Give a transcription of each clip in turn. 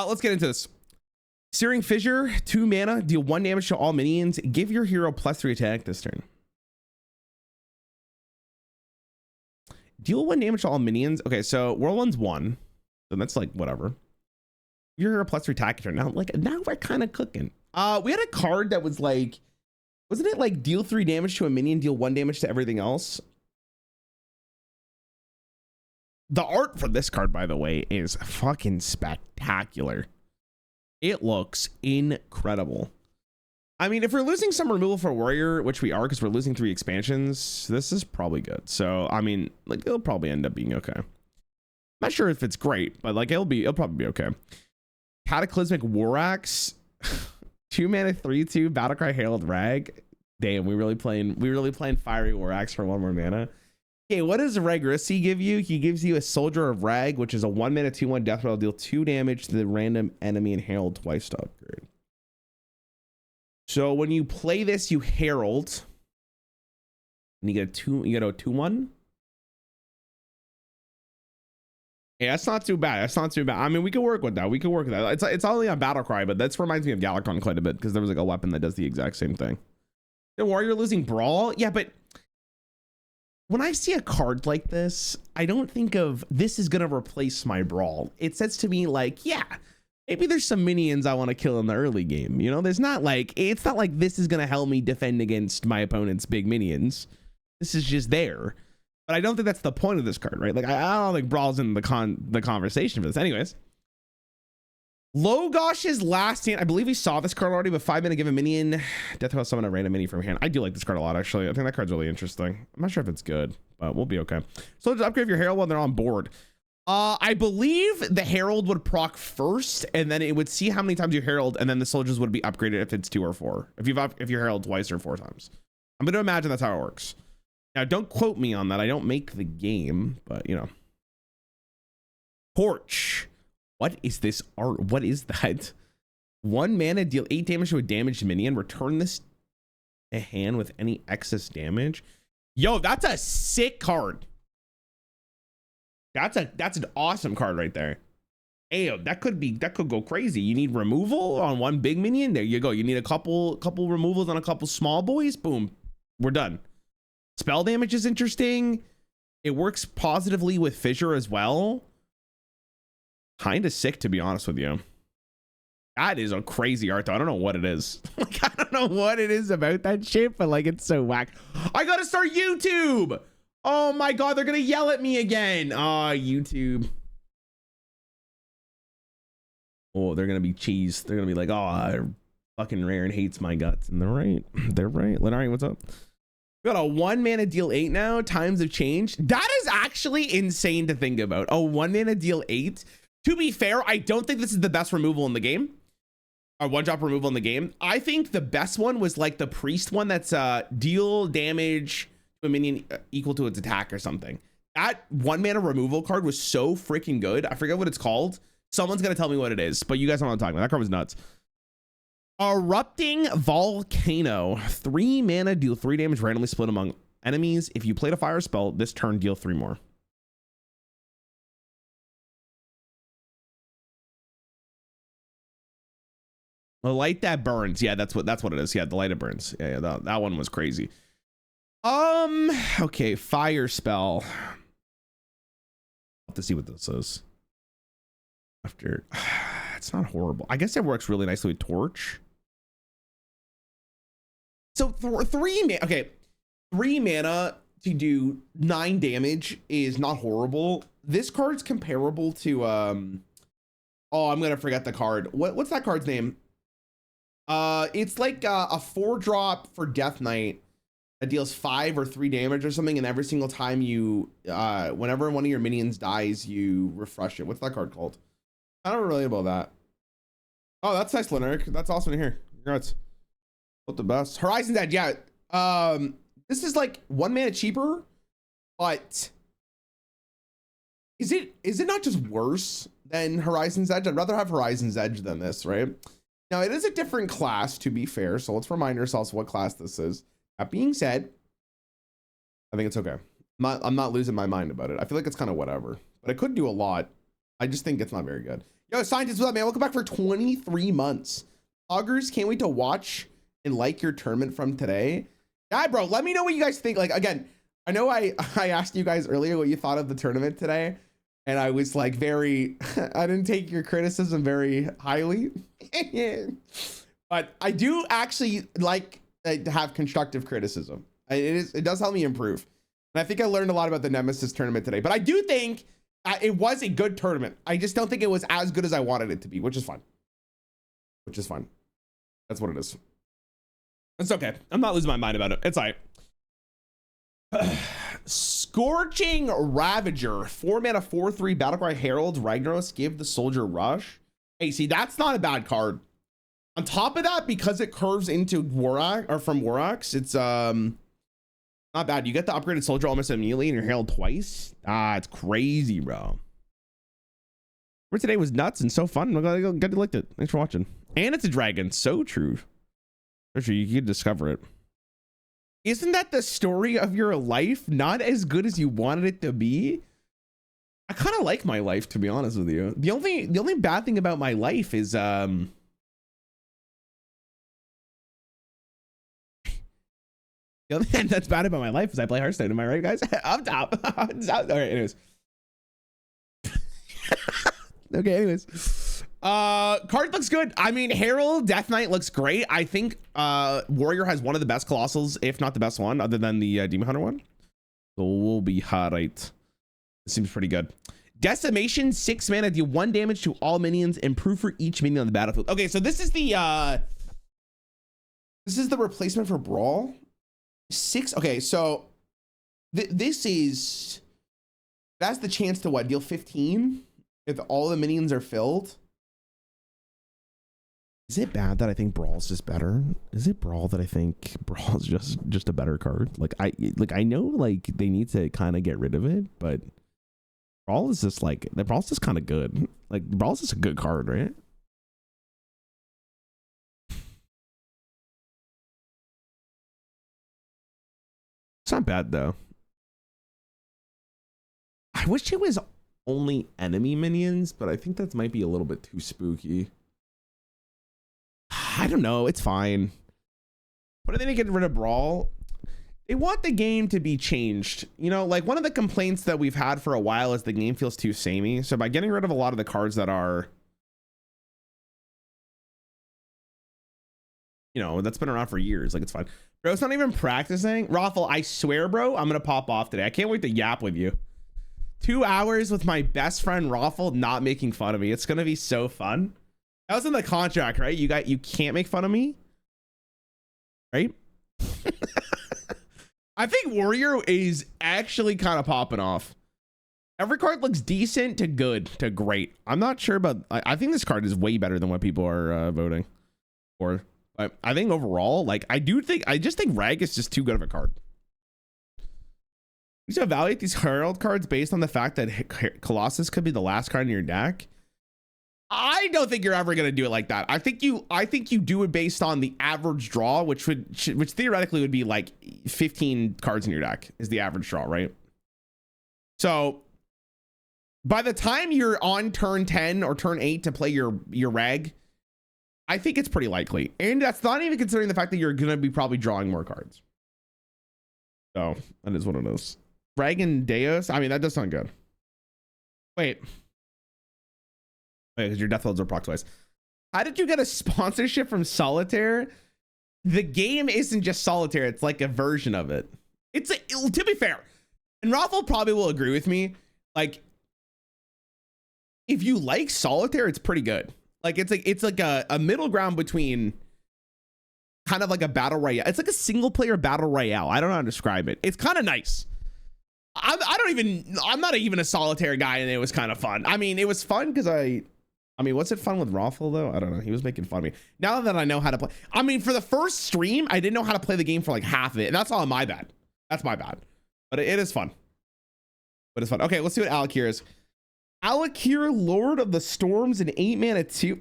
Let's get into this. Searing Fissure, 2 mana, deal 1 damage to all minions. Give your hero +3 attack this turn. Deal 1 damage to all minions. Okay, so World 1's 1. So that's like whatever. Your hero +3 attack turn. Now we're kind of cooking. We had a card that was like, wasn't it like deal 3 damage to a minion, deal 1 damage to everything else? The art for this card, by the way, is fucking spectacular. It looks incredible. I mean, if we're losing some removal for Warrior, which we are because we're losing 3 expansions, this is probably good. So, I mean, like, it'll probably end up being okay. Not sure if it's great, but like, it'll probably be okay. Cataclysmic War Axe, 2 mana, 3/2, Battlecry Herald Rag. Damn, we really playing Fiery War Axe for 1 more mana. Okay, what does Regressy give you? He gives you a Soldier of Rag, which is a 1 mana 2/1 death roll, deal 2 damage to the random enemy and Herald twice to upgrade. So when you play this, you Herald, and you get a 2/1. Yeah, that's not too bad. That's not too bad. I mean, we can work with that. We can work with that. It's only on Battlecry, but that reminds me of Galacon quite a bit because there was like a weapon that does the exact same thing. The Warrior losing Brawl, yeah, but when I see a card like this, I don't think of this is gonna replace my Brawl. It says to me like, yeah, maybe there's some minions I want to kill in the early game. You know, it's not like this is gonna help me defend against my opponent's big minions. This is just there. But I don't think that's the point of this card, right? Like I don't think Brawl's in the conversation for this. Anyways. Logosh's Last Stand. I believe we saw this card already, but 5 mana, give a minion. Death Row summon a random mini from hand. I do like this card a lot, actually. I think that card's really interesting. I'm not sure if it's good, but we'll be okay. So just upgrade your Herald when they're on board. I believe the Herald would proc first, and then it would see how many times you Herald, and then the soldiers would be upgraded if it's 2 or 4. If you Herald twice or 4 times. I'm going to imagine that's how it works. Now, don't quote me on that. I don't make the game, but, you know. Torch. What is this art? What is that? 1 mana, deal 8 damage to a damaged minion. Return this to hand with any excess damage. Yo, that's a sick card. That's an awesome card right there. Ayo, that could go crazy. You need removal on 1 big minion. There you go. You need a couple removals on a couple small boys. Boom. We're done. Spell damage is interesting. It works positively with Fissure as well. Kind of sick, to be honest with you. That is a crazy art, though. I don't know what it is. Like, I don't know what it is about that shit, but like, it's so whack. I gotta start YouTube. Oh my god, they're gonna yell at me again. YouTube. Oh, they're gonna be cheese. They're gonna be like, oh, fucking Rarran hates my guts. And they're right. They're right. Lenari, what's up? We got a 1 mana deal 8 now. Times have changed. That is actually insane to think about. A 1 mana deal 8. To be fair, I don't think this is the best removal in the game. Or 1-drop removal in the game. I think the best one was like the priest one that's deal damage to a minion equal to its attack or something. That 1 mana removal card was so freaking good. I forget what it's called. Someone's gonna tell me what it is, but you guys know what I'm talking about. That card was nuts. Erupting Volcano. 3 mana, deal 3 damage, randomly split among enemies. If you played a fire spell, this turn deal 3 more. The light that burns. Yeah, that's what it is. Yeah, the light that burns. Yeah, that one was crazy. Okay, fire spell. I'll have to see what this is. After, it's not horrible. I guess it works really nicely with Torch. So 3 mana. Okay, 3 mana to do 9 damage is not horrible. This card's comparable to oh, I'm gonna forget the card. What's that card's name? It's like a 4-drop for Death Knight that deals 5 or 3 damage or something, and every single time you whenever one of your minions dies, you refresh it. What's that card called? I don't relate about that. Oh, that's nice, Lenaric. That's awesome to hear. Congrats. What the best? Horizon's Edge, yeah. This is like 1 mana cheaper, but is it not just worse than Horizon's Edge? I'd rather have Horizon's Edge than this, right? Now, it is a different class, to be fair, so let's remind ourselves what class this is. That being said, I think it's okay. I'm not losing my mind about it. I feel like it's kind of whatever, but it could do a lot. I just think it's not very good. Yo, scientists, what's up, man? Welcome back for 23 months. Augers, can't wait to watch and like your tournament from today. Yeah, bro, let me know what you guys think. Like, again, I know I asked you guys earlier what you thought of the tournament today, and I was like very, I didn't take your criticism very highly. But I do actually like to have constructive criticism. It does help me improve. And I think I learned a lot about the Nemesis tournament today. But I do think it was a good tournament. I just don't think it was as good as I wanted it to be, which is fine. Which is fine. That's what it is. It's okay. I'm not losing my mind about it. It's all right. Scorching Ravager. 4-mana, 4/3 Battlecry Herald. Ragnaros. Give the soldier rush. Hey, see, that's not a bad card. On top of that, because it curves into War Axe, or from War Axe, it's not bad. You get the upgraded soldier almost immediately and you're herald twice. Ah, it's crazy, bro. For today was nuts and so fun. I'm glad you liked it. Thanks for watching. And it's a dragon. So true. For sure, you can discover it. Isn't that the story of your life? Not as good as you wanted it to be? I kind of like my life, to be honest with you. The only bad thing about my life is the only thing that's bad about my life is I play Hearthstone. Am I right, guys? Up top. All right, anyways. Okay, anyways. Card looks good. I mean, Herald Death Knight looks great. I think Warrior has one of the best Colossals, if not the best one, other than the Demon Hunter one. So we'll be hot right. It seems pretty good. Decimation, 6 mana, deal 1 damage to all minions, improve for each minion on the battlefield. Okay, so this is the replacement for Brawl. 6. Okay, so this is, that's the chance to what, deal 15 if all the minions are filled. Is it bad that I think Brawl's just better? Is it Brawl that I think Brawl's just a better card? Like I know like they need to kind of get rid of it, but Brawl is just like, the Brawl's just kind of good. Like Brawl's just a good card, right? It's not bad though. I wish it was only enemy minions, but I think that might be a little bit too spooky. I don't know. It's fine. What are they going to get rid of Brawl? They want the game to be changed. You know, like one of the complaints that we've had for a while is the game feels too samey. So by getting rid of a lot of the cards that are, you know, that's been around for years, like it's fine. Bro's not even practicing. Raffle, I swear, bro, I'm going to pop off today. I can't wait to yap with you. 2 hours with my best friend Raffle not making fun of me. It's going to be so fun. That was in the contract, right? You can't make fun of me, right? I think Warrior is actually kind of popping off. Every card looks decent to good to great. I'm not sure about, I think this card is way better than what people are voting for. I think overall, like I just think Rag is just too good of a card. You should evaluate these Herald cards based on the fact that Colossus could be the last card in your deck. I don't think you're ever going to do it like that. I think you do it based on the average draw, which theoretically would be like 15 cards in your deck is the average draw, right? So by the time you're on turn 10 or turn 8 to play your Rag, I think it's pretty likely. And that's not even considering the fact that you're going to be probably drawing more cards. So that is what it is. Rag and Deus. I mean, that does sound good. Wait, because your death loads are proc twice. How did you get a sponsorship from Solitaire? The game isn't just Solitaire. It's like a version of it. To be fair, and Raffle probably will agree with me. Like, if you like Solitaire, it's pretty good. Like, it's like a middle ground between kind of like a battle royale. It's like a single player battle royale. I don't know how to describe it. It's kind of nice. I'm not even a Solitaire guy, and it was kind of fun. I mean, it was fun because I mean, was it fun with Raffle though? I don't know. He was making fun of me. Now that I know how to play, I mean, for the first stream, I didn't know how to play the game for like half of it, and that's all my bad. That's my bad. But it is fun. But it's fun. Okay, let's see what Alakir is. Alakir, Lord of the Storms, an 8 mana 2.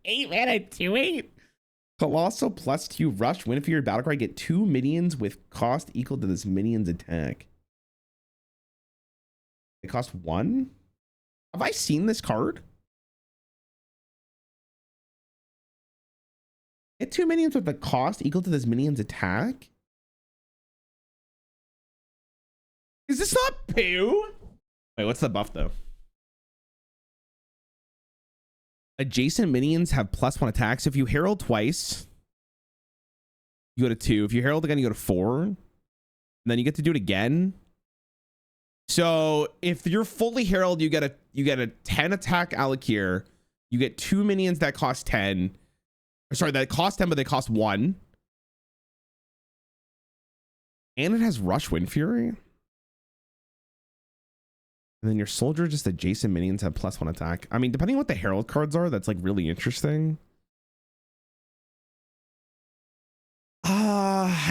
8 mana 2/8. Colossal +2 rush. Win for your battle cry. Get 2 minions with cost equal to this minion's attack. It costs 1. Have I seen this card? Get 2 minions with the cost equal to this minion's attack. Is this not poo? Wait, what's the buff though? Adjacent minions have +1 attacks. If you herald twice, you go to 2. If you herald again, you go to 4. And then you get to do it again. So if you're fully herald, you get a 10 attack Alakir. You get 2 minions that cost 10. Sorry, that cost 10, but they cost 1. And it has Rush Wind Fury. And then your soldier, just adjacent minions have +1 attack. I mean, depending on what the herald cards are, that's like really interesting.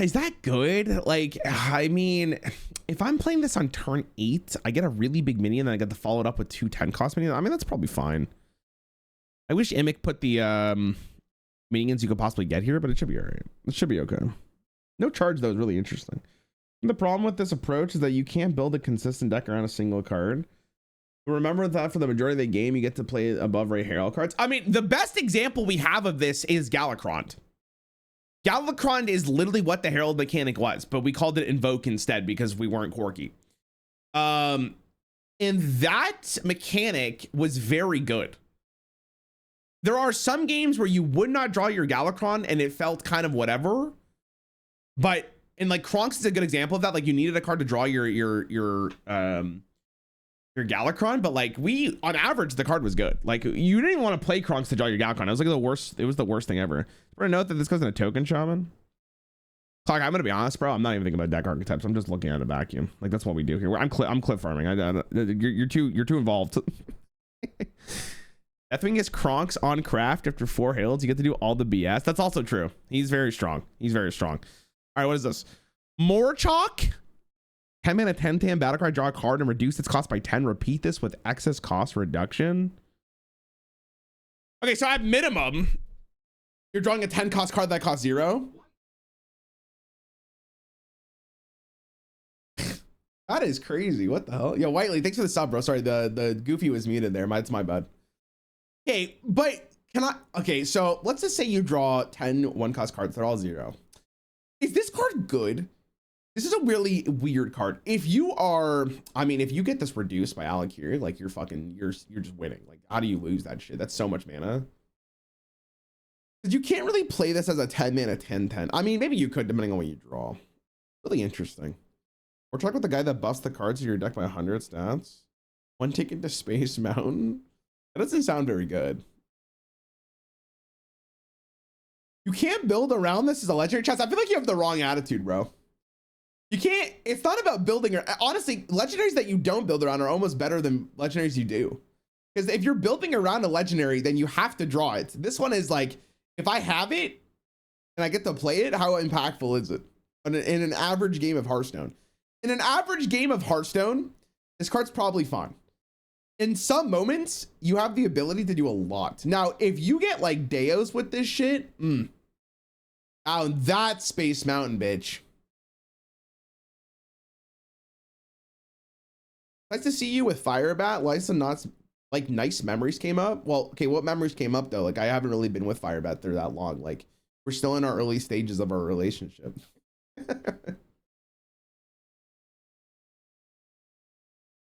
Is that good? Like, I mean, if I'm playing this on turn 8, I get a really big minion, then I get to follow it up with 2 10-cost minions. I mean, that's probably fine. I wish Immic put the minions you could possibly get here, but it should be all right. It should be okay. No charge, though, is really interesting. The problem with this approach is that you can't build a consistent deck around a single card. Remember that for the majority of the game, you get to play above rate herald cards. I mean, the best example we have of this is Galakrond. Galakrond is literally what the herald mechanic was, but we called it invoke instead because we weren't quirky. And that mechanic was very good. There are some games where you would not draw your Galakrond and it felt kind of whatever, but and like Kronk's is a good example of that. Like you needed a card to draw your Galakrond, but like on average, the card was good. Like you didn't even want to play Kronk's to draw your Galakrond. It was like the worst. It was the worst thing ever. For a note that this goes in a token shaman. Like I'm gonna be honest, bro. I'm not even thinking about deck archetypes. I'm just looking at a vacuum. Like that's what we do here. I'm clip farming. You're too involved. Deathwing is Kronk's on craft after 4 heralds. You get to do all the BS. That's also true. He's very strong. He's very strong. All right, what is this? Morchok. 10 mana 10-10 battle cry, draw a card and reduce its cost by 10. Repeat this with excess cost reduction. Okay, so at minimum, you're drawing a 10 cost card that costs 0. That is crazy. What the hell? Yo, Whiteley, thanks for the sub, bro. Sorry, the goofy was muted there. It's my bad. Okay, but okay, so let's just say you draw 10 1-cost cards. They're all 0. Is this card good? This is a really weird card. If you get this reduced by Alakir, like you're just winning. Like, how do you lose that shit? That's so much mana. Because you can't really play this as a 10 mana 10-10. I mean, maybe you could, depending on what you draw. Really interesting. Or talk with the guy that buffs the cards in your deck by 100 stats. 1 ticket to Space Mountain. That doesn't sound very good. You can't build around this as a legendary chest. I feel like you have the wrong attitude, bro. You can't, it's not about building, honestly, legendaries that you don't build around are almost better than legendaries you do. Because if you're building around a legendary, then you have to draw it. This one is like, if I have it and I get to play it, how impactful is it in an average game of Hearthstone? In an average game of Hearthstone, this card's probably fine. In some moments, you have the ability to do a lot. Now, if you get like Deos with this shit, oh, that's Space Mountain, bitch. Nice to see you with Firebat. Liza not like nice memories came up. Well, okay, what memories came up though? Like I haven't really been with Firebat through that long. Like we're still in our early stages of our relationship.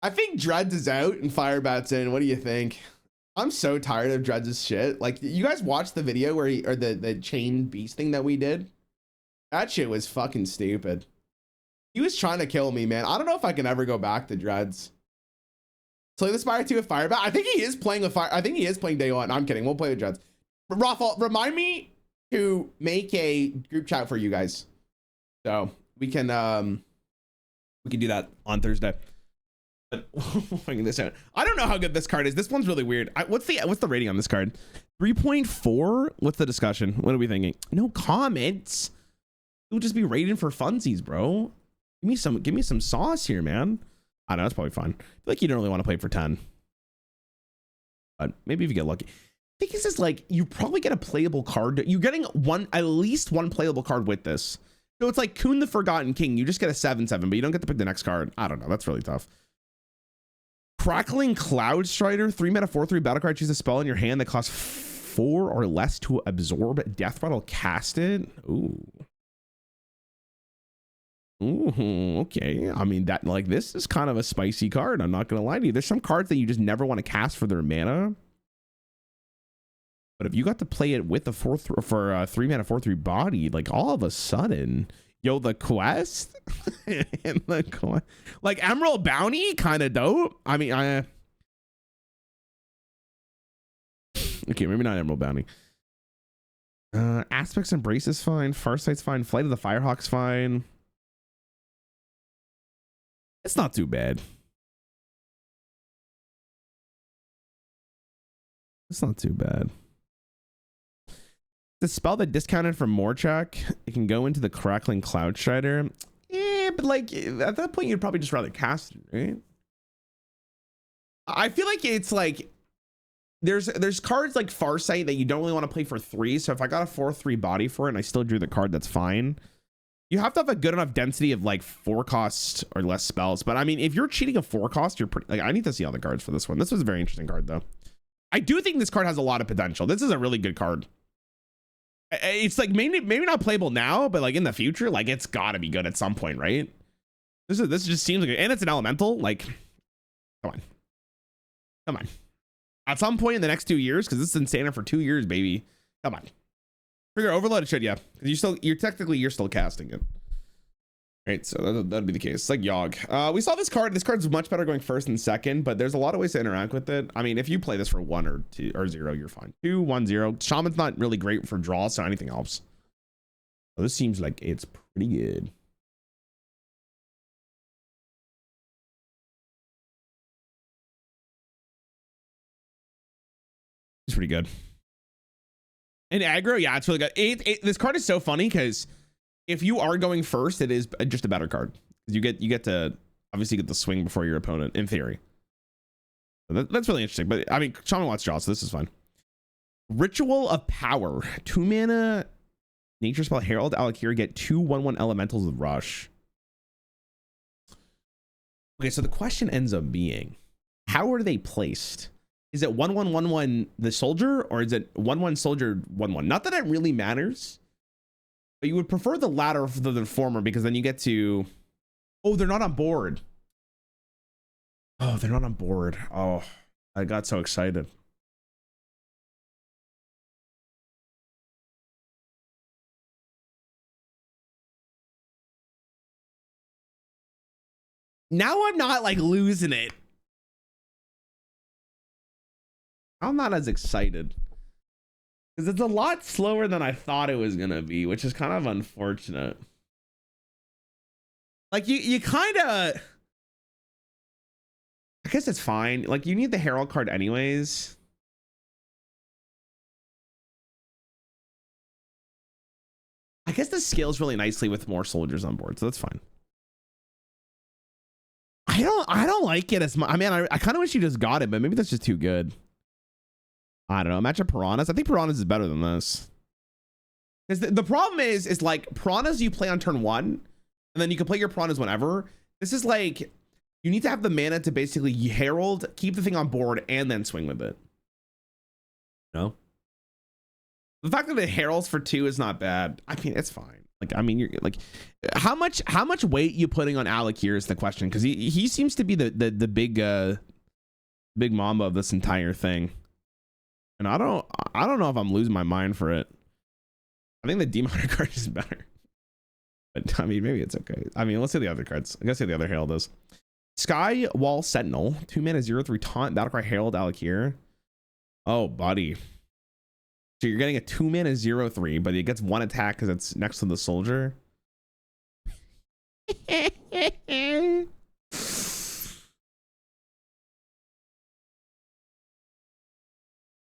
I think Dreads is out and Firebat's in. What do you think? I'm so tired of Dreads' shit. Like you guys watched the video where the chain beast thing that we did? That shit was fucking stupid. He was trying to kill me, man. I don't know if I can ever go back to Dreads. Play the Spire 2 with Firebat. I think he is playing with Fire. I think he is playing day 1. I'm kidding. We'll play with Dreads. But Rafa, remind me to make a group chat for you guys, so we can do that on Thursday. But figuring this out. I don't know how good this card is. This one's really weird. What's the rating on this card? 3.4. What's the discussion? What are we thinking? No comments. It would just be rated for funsies, bro. Give me some sauce here, man. I don't know, that's probably fine. I feel like you don't really want to play for 10. But maybe if you get lucky. I think this is like, you probably get a playable card. You're getting at least one playable card with this. So it's like Kun the Forgotten King. You just get a 7/7, but you don't get to pick the next card. I don't know. That's really tough. Crackling Cloudstrider, 3 mana 4/3 battle card. Choose a spell in your hand that costs 4 or less to absorb death rattle casted. Ooh. Ooh, okay. I mean, that, like, this is kind of a spicy card. I'm not gonna lie to you. There's some cards that you just never want to cast for their mana. But if you got to play it with the 3 mana 4/3 body, like all of a sudden, yo, the quest and the like Emerald Bounty, kind of dope. I mean, okay, maybe not Emerald Bounty. Aspects Embrace is fine. Farsight's fine. Flight of the Firehawk's fine. It's not too bad. It's not too bad. The spell that discounted from Morchok, it can go into the Crackling Cloudstrider. Yeah, but like at that point, you'd probably just rather cast it, right? I feel like it's like there's cards like Farsight that you don't really want to play for 3. So if I got a 4/3 body for it and I still drew the card, that's fine. You have to have a good enough density of like 4 cost or less spells. But I mean, if you're cheating a 4 cost, you're pretty, like, I need to see all the cards for this one. This was a very interesting card though. I do think this card has a lot of potential. This is a really good card. It's like maybe not playable now, but like in the future, like it's gotta be good at some point, right? This just seems like, and it's an elemental. Like, come on. At some point in the next 2 years, because this has been standing for 2 years, baby. Come on. Trigger overloaded, should ya? Because you're still casting it. Right, so that'd be the case. It's like Yogg. We saw this card. This card's much better going first and second, but there's a lot of ways to interact with it. I mean, if you play this for 1 or 2 or 0, you're fine. 2, 1, 0. Shaman's not really great for draw, so anything helps. So this seems like it's pretty good. It's pretty good. And aggro, yeah, it's really good. This card is so funny because if you are going first, it is just a better card. You get to obviously get the swing before your opponent, in theory. So that's really interesting. But I mean, Shaman wants draw, so this is fun. Ritual of Power. 2 mana nature spell Herald Alakir, get 2 1/1 elementals with rush. Okay, so the question ends up being, how are they placed? Is it 1/1/1/1 the soldier, or is it 1/1 soldier 1/1? Not that it really matters. But you would prefer the latter rather than the former, because then you get to, oh, they're not on board. Oh, they're not on board. Oh, I got so excited. Now I'm not like losing it. I'm not as excited. Because it's a lot slower than I thought it was going to be, which is kind of unfortunate. Like, you kind of... I guess it's fine. Like, you need the Herald card anyways. I guess this scales really nicely with more soldiers on board, so that's fine. I don't like it as much. I mean, I kind of wish you just got it, but maybe that's just too good. I don't know. Matchup Piranhas. I think Piranhas is better than this. Because the problem is like Piranhas you play on turn 1, and then you can play your Piranhas whenever. This is like, you need to have the mana to basically Herald, keep the thing on board, and then swing with it. No? The fact that it heralds for 2 is not bad. I mean, it's fine. Like, I mean, you're like, how much weight you putting on Alakir is the question, because he seems to be the big mamba of this entire thing. And I don't know if I'm losing my mind for it. I think the Demoner card is better. But I mean, maybe it's okay. I mean, let's see the other cards. I gotta see the other Herald is. Skywall Sentinel, 2 mana 0/3 taunt, Battlecry Herald Alakir. Oh, buddy. So you're getting a 2 mana 0/3, but it gets 1 attack because it's next to the soldier.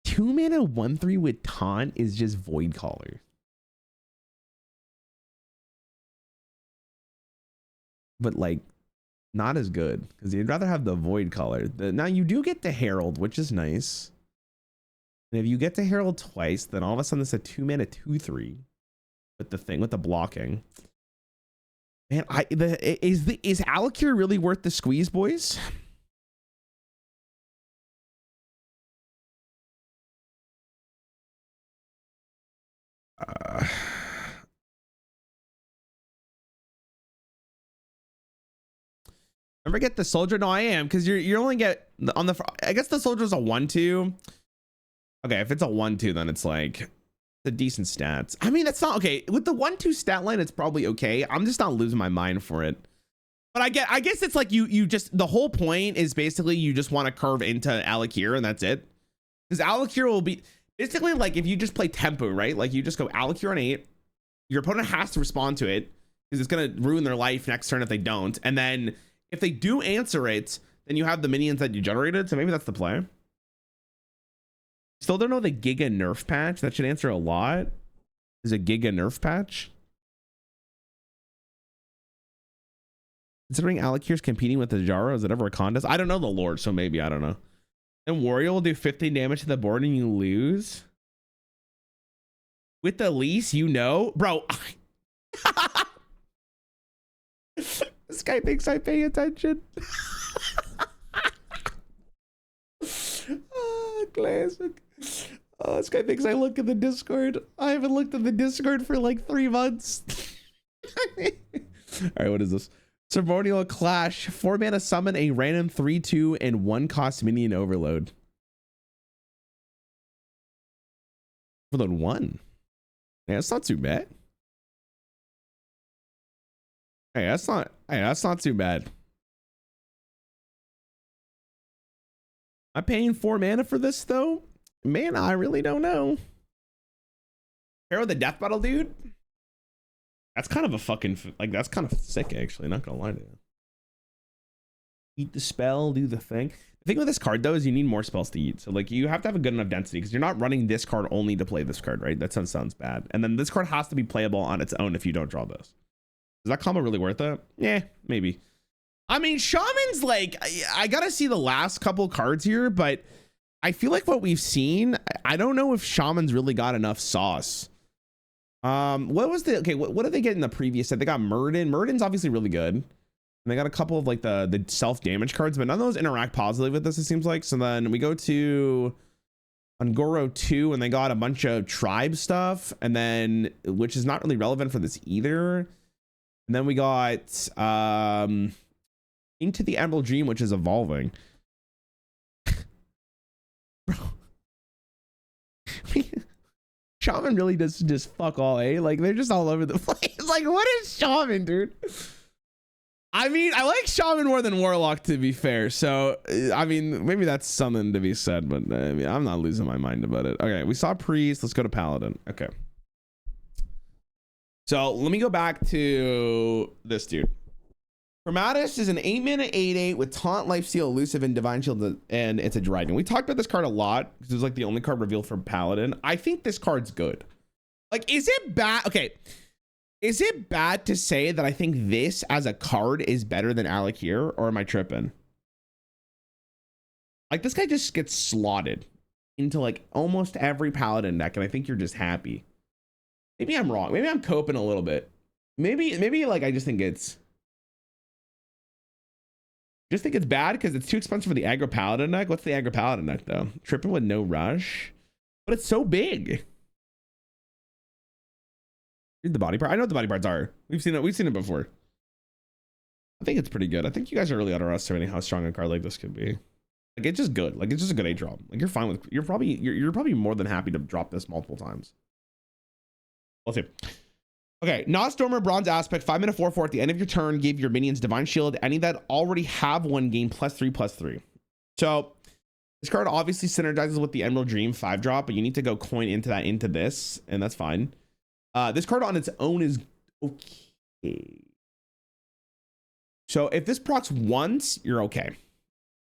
2 mana 1/3 with taunt is just Void Caller. But like, not as good, because you'd rather have the Void Caller. Now you do get the Herald, which is nice. And if you get to Herald twice, then all of a sudden it's a 2 mana 2/3 with the thing with the blocking. Man, is Alakir really worth the squeeze, boys? Never get the soldier. No, I am, because you're only get on the. I guess the soldier's a 1/2. Okay, if it's a 1/2, then it's like the decent stats. I mean, that's not okay with the 1/2 stat line. It's probably okay. I'm just not losing my mind for it. But I guess it's like you just, the whole point is basically you just want to curve into Alakir and that's it. Because Alakir will be basically like if you just play tempo, right? Like you just go Alakir on 8. Your opponent has to respond to it because it's going to ruin their life next turn if they don't. And then if they do answer it, then you have the minions that you generated. So maybe that's the play. Still don't know the Giga nerf patch. That should answer a lot. Is a Giga nerf patch? Considering Alakir's competing with the Jaro, is it ever a contest? I don't know the lore, so maybe, I don't know. And Warrior will do 15 damage to the board and you lose. With the lease, you know. Bro. This guy thinks I pay attention. Oh, classic. Oh, this guy thinks I look at the Discord. I haven't looked at the Discord for like 3 months. All right, what is this? Ceremonial Clash. 4 mana summon a random 3/2 and 1 cost minion overload. Overload 1. Yeah, that's not too bad. Hey, that's not too bad. I'm paying 4 mana for this though. Man, I really don't know. Herald the Death Battle, dude. That's kind of a fucking, like, that's kind of sick, actually. Not gonna lie to you. Eat the spell, do the thing. The thing with this card, though, is you need more spells to eat. So, like, you have to have a good enough density because you're not running this card only to play this card, right? That sounds bad. And then this card has to be playable on its own if you don't draw this. Is that combo really worth it? Yeah, maybe. I mean, Shaman's, like, I gotta see the last couple cards here, but I feel like what we've seen, I don't know if Shaman's really got enough sauce. What was the, okay, what did they get in the previous set? They got Murden. Murden's obviously really good. And they got a couple of like the self-damage cards, but none of those interact positively with this, it seems like. So then we go to Ungoro 2 and they got a bunch of tribe stuff, and then, which is not really relevant for this either. And then we got Into the Emerald Dream, which is evolving. Bro. Shaman really does just fuck all, eh? Like, they're just all over the place. Like, what is Shaman, dude? I mean, I like Shaman more than Warlock, to be fair. So, I mean, maybe that's something to be said, but I mean, I'm not losing my mind about it. Okay, we saw Priest. Let's go to Paladin. Okay. So, let me go back to this dude. Chromatis is an 8-mana 8/8 with Taunt, Lifesteal, Elusive, and Divine Shield, and it's a dragon. We talked about this card a lot because it was like the only card revealed from Paladin. I think this card's good. Like, is it bad? Okay. Is it bad to say that I think this as a card is better than Alakir, or am I tripping? Like, this guy just gets slotted into like almost every Paladin deck, and I think you're just happy. Maybe I'm wrong. Maybe I'm coping a little bit. Maybe like I just think it's bad because it's too expensive for the aggro Paladin deck. What's the aggro Paladin deck though? Tripping with no rush, but it's so big. Read the body part. I know what the body parts are. We've seen it before. I think it's pretty good. I think you guys are really underestimating how strong a card like this could be. Like, it's just good. Like, it's just a good 8 drop. Like, you're fine with, you're probably more than happy to drop this multiple times. Let's see. Okay, Nozdormu Bronze Aspect, 5-mana 4/4 at the end of your turn. Give your minions Divine Shield. Any that already have one gain +3/+3. So this card obviously synergizes with the Emerald Dream 5 drop, but you need to go coin into this, and that's fine. This card on its own is okay. So if this procs once, you're okay.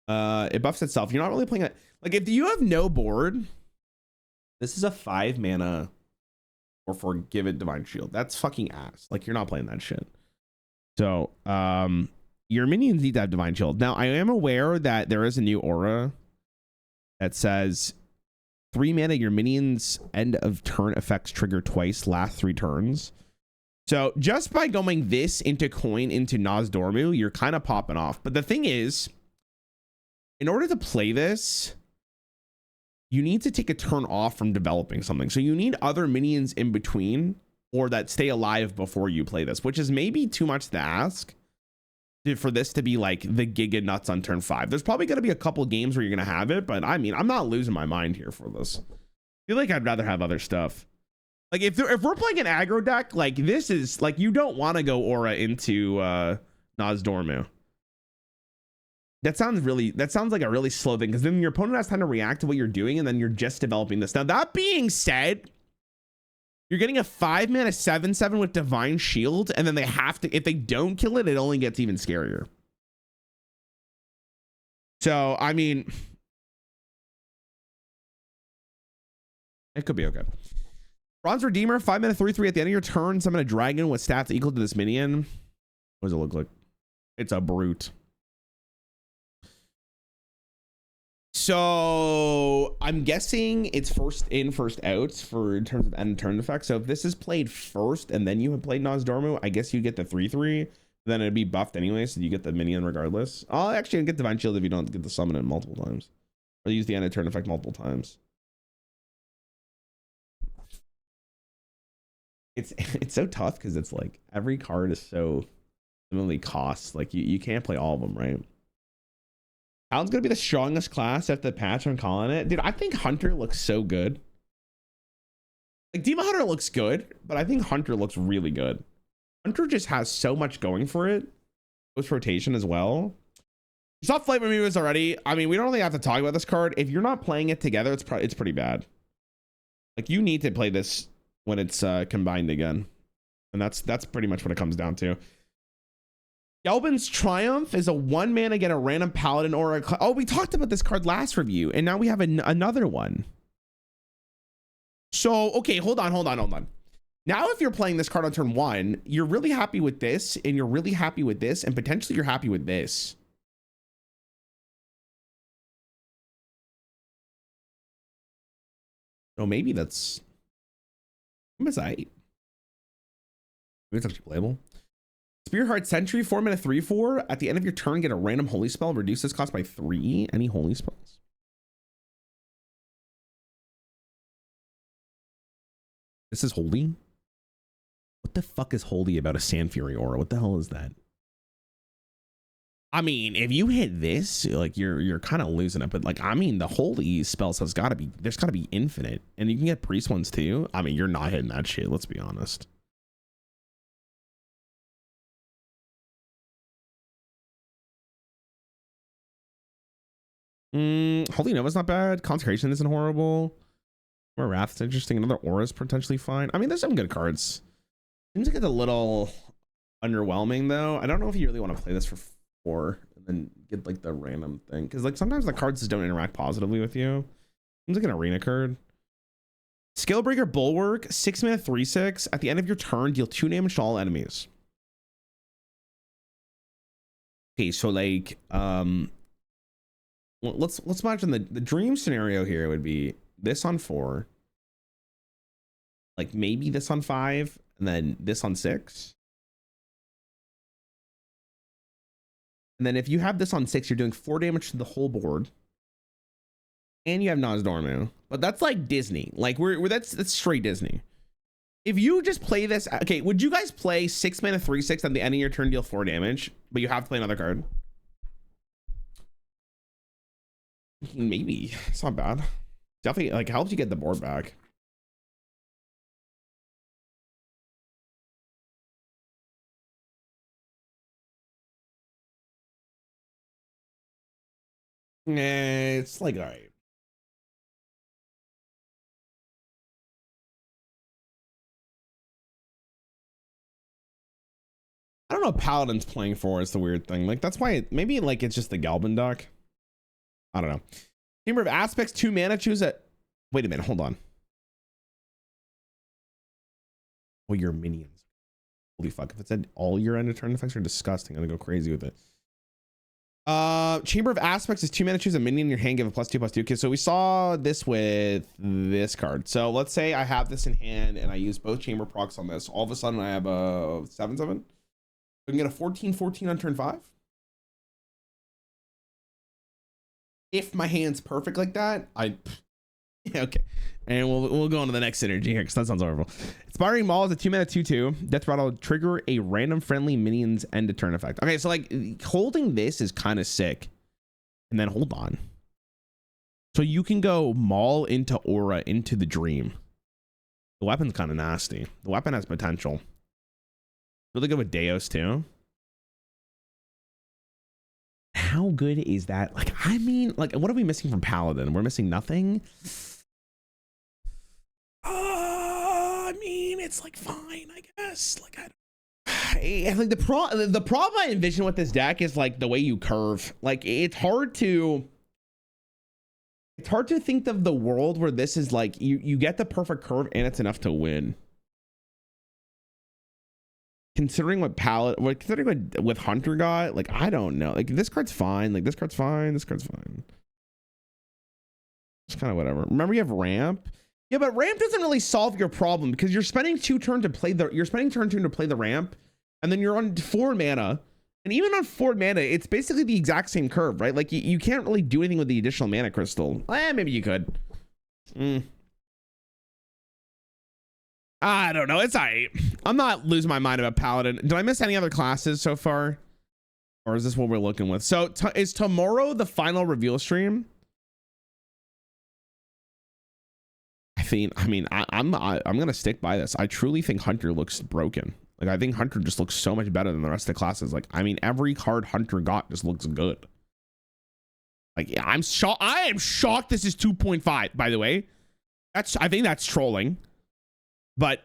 It buffs itself. You're not really playing it. Like, if you have no board, this is a 5-mana or forgive it Divine Shield. That's fucking ass. Like, you're not playing that shit. So your minions need to have Divine Shield. Now, I am aware that there is a new aura that says 3 mana, your minions end of turn effects trigger twice, last 3 turns. So just by going this into coin into Nozdormu, you're kind of popping off. But the thing is, in order to play this, you need to take a turn off from developing something. So you need other minions in between or that stay alive before you play this, which is maybe too much to ask. for this to be like the giga nuts on turn 5. There's probably going to be a couple games where you're going to have it, but I mean, I'm not losing my mind here for this. I feel like I'd rather have other stuff. Like if we're playing an aggro deck, like this is like, you don't want to go aura into Nozdormu. That sounds like a really slow thing, because then your opponent has time to react to what you're doing, and then you're just developing this. Now, that being said, you're getting a 5-mana 7/7 with Divine Shield, and then they have to, if they don't kill it, it only gets even scarier. So, I mean, it could be okay. Bronze Redeemer, 5-mana 3/3 at the end of your turn. Summon a dragon with stats equal to this minion. What does it look like? It's a brute. So I'm guessing it's first in, first out for in terms of end turn effects. So if this is played first and then you have played Nozdormu, I guess you get the 3/3. Then it'd be buffed anyway, so you get the minion regardless. I'll actually get Divine Shield if you don't get the summon it multiple times, or use the end of turn effect multiple times. It's so tough because it's like every card is so similarly costs. Like you can't play all of them, right? Paladin's gonna be the strongest class after the patch. I'm calling it. Dude, I think Hunter looks so good. Like Demon Hunter looks good, but I think Hunter looks really good. Hunter just has so much going for it. Post rotation as well. You saw Flavor Moves already. I mean, we don't really have to talk about this card. If you're not playing it together, it's pretty bad. Like you need to play this when it's combined again, and that's pretty much what it comes down to. Gelbin's Triumph is a 1-mana, get a random paladin or a... Oh, we talked about this card last review, and now we have another one. So, okay, hold on. Now, if you're playing this card on turn 1, you're really happy with this, and you're really happy with this, and potentially you're happy with this. So maybe that's... Maybe it's actually playable. Spearheart Sentry, 4-mana 3/4. At the end of your turn, get a random holy spell. Reduce this cost by 3. Any holy spells? This is holy? What the fuck is holy about a Sand Fury aura? What the hell is that? I mean, if you hit this, like you're kind of losing it, but like, I mean, the holy spells there's gotta be infinite, and you can get priest ones too. I mean, you're not hitting that shit, let's be honest. Holy Nova's not bad. Consecration isn't horrible. More Wrath's interesting. Another Aura's potentially fine. I mean, there's some good cards. Seems like it's a little underwhelming though. I don't know if you really want to play this for 4 and then get like the random thing, because like sometimes the cards just don't interact positively with you. Seems like an arena card. Scalebreaker Bulwark, 6-mana 3/6. At the end of your turn, deal 2 damage to all enemies. Okay, so like let's imagine the dream scenario here would be this on 4, like maybe this on 5, and then this on 6. And then if you have this on 6, you're doing 4 damage to the whole board, and you have Nozdormu. But that's like Disney. Like that's straight Disney. If you just play this, okay, would you guys play 6-mana 3/6 at the end of your turn, deal 4 damage, but you have to play another card? Maybe. It's not bad. Definitely like helps you get the board back. It's like, all right. I don't know what Paladin's playing for is the weird thing. Like that's why maybe like it's just the Galban deck. I don't know. Chamber of Aspects, 2 mana, choose a... Wait a minute, hold on. Oh, your minions. Holy fuck, if it said all your end of turn effects are disgusting, I'm gonna go crazy with it. Chamber of Aspects is 2 mana, choose a minion in your hand, give a +2/+2. Okay, so we saw this with this card. So let's say I have this in hand and I use both chamber procs on this. All of a sudden I have a 7/7. We can get a 14/14 on turn 5. If my hand's perfect like that, Okay. And we'll go on to the next synergy here because that sounds horrible. Inspiring Maul is a 2-mana 2/2. Death Rattle trigger a random friendly minion's end of turn effect. Okay, so like holding this is kind of sick. And then hold on. So you can go Maul into Aura into the Dream. The weapon's kind of nasty. The weapon has potential. Really good with Deos too. How good is that? Like, I mean, like, what are we missing from Paladin? We're missing nothing. I mean, it's like fine, I guess. Like, I think the problem I envision with this deck is like the way you curve. Like, it's hard to think of the world where this is like you get the perfect curve and it's enough to win. Considering what with Hunter got, like, I don't know. Like, this card's fine. Like, this card's fine. This card's fine. It's kind of whatever. Remember, you have ramp. Yeah, but ramp doesn't really solve your problem because you're spending turn 2 to play the ramp, and then you're on 4 mana. And even on 4 mana, it's basically the exact same curve, right? Like, you can't really do anything with the additional mana crystal. Maybe you could. I don't know. It's all right. I'm not losing my mind about Paladin. Did I miss any other classes so far? Or is this what we're looking with? So is tomorrow the final reveal stream? I mean, I'm going to stick by this. I truly think Hunter looks broken. Like, I think Hunter just looks so much better than the rest of the classes. Like, I mean, every card Hunter got just looks good. Like, I am shocked this is 2.5, by the way. I think that's trolling. But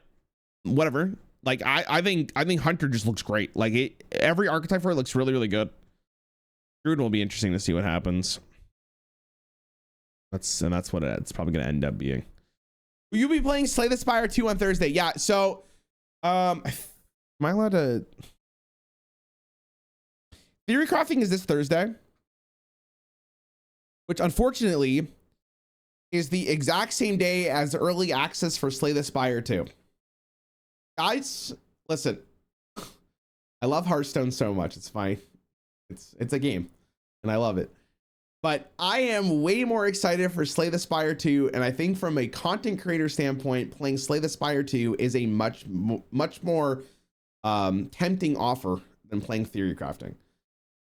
whatever. Like, I think Hunter just looks great. Like, every archetype for it looks really, really good. Druid will be interesting to see what happens. That's what it's probably going to end up being. Will you be playing Slay the Spire 2 on Thursday? Yeah. So, am I allowed to? Theory crafting is this Thursday, which unfortunately is the exact same day as early access for Slay the Spire 2. Guys, listen, I love Hearthstone so much. It's fine. It's a game and I love it. But I am way more excited for Slay the Spire 2. And I think from a content creator standpoint, playing Slay the Spire 2 is a much more tempting offer than playing Theory Crafting.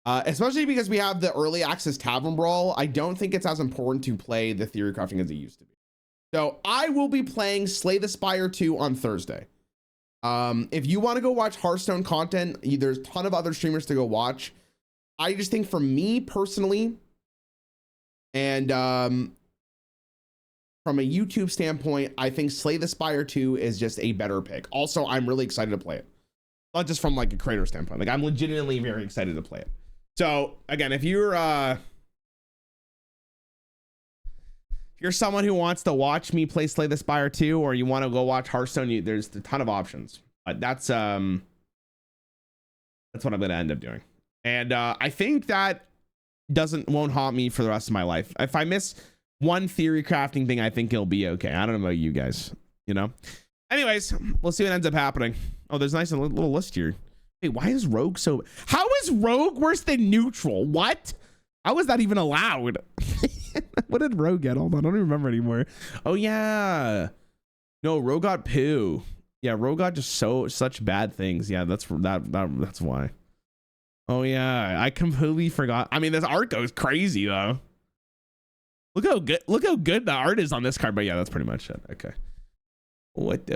Especially because we have the early access Tavern Brawl. I don't think it's as important to play the Theory Crafting as it used to be. So I will be playing Slay the Spire 2 on Thursday. If you want to go watch Hearthstone content, there's a ton of other streamers to go watch. I just think for me personally, and from a YouTube standpoint, I think Slay the Spire 2 is just a better pick. Also, I'm really excited to play it. Not just from like a creator standpoint. Like, I'm legitimately very excited to play it. So again, if you're someone who wants to watch me play Slay the Spire 2, or you want to go watch Hearthstone, there's a ton of options. But that's what I'm going to end up doing. And I think that won't haunt me for the rest of my life. If I miss one theory crafting thing, I think it'll be okay. I don't know about you guys, you know. Anyways, we'll see what ends up happening. Oh, there's a nice little list here. Hey, why is Rogue so... How is Rogue worse than neutral? What? How is that even allowed? What did Rogue get? Hold on, I don't even remember anymore. Oh, yeah. No, Rogue got poo. Yeah, Rogue got just such bad things. Yeah, that's why. Oh, yeah. I completely forgot. I mean, this art goes crazy, though. Look how good the art is on this card. But yeah, that's pretty much it. Okay. What the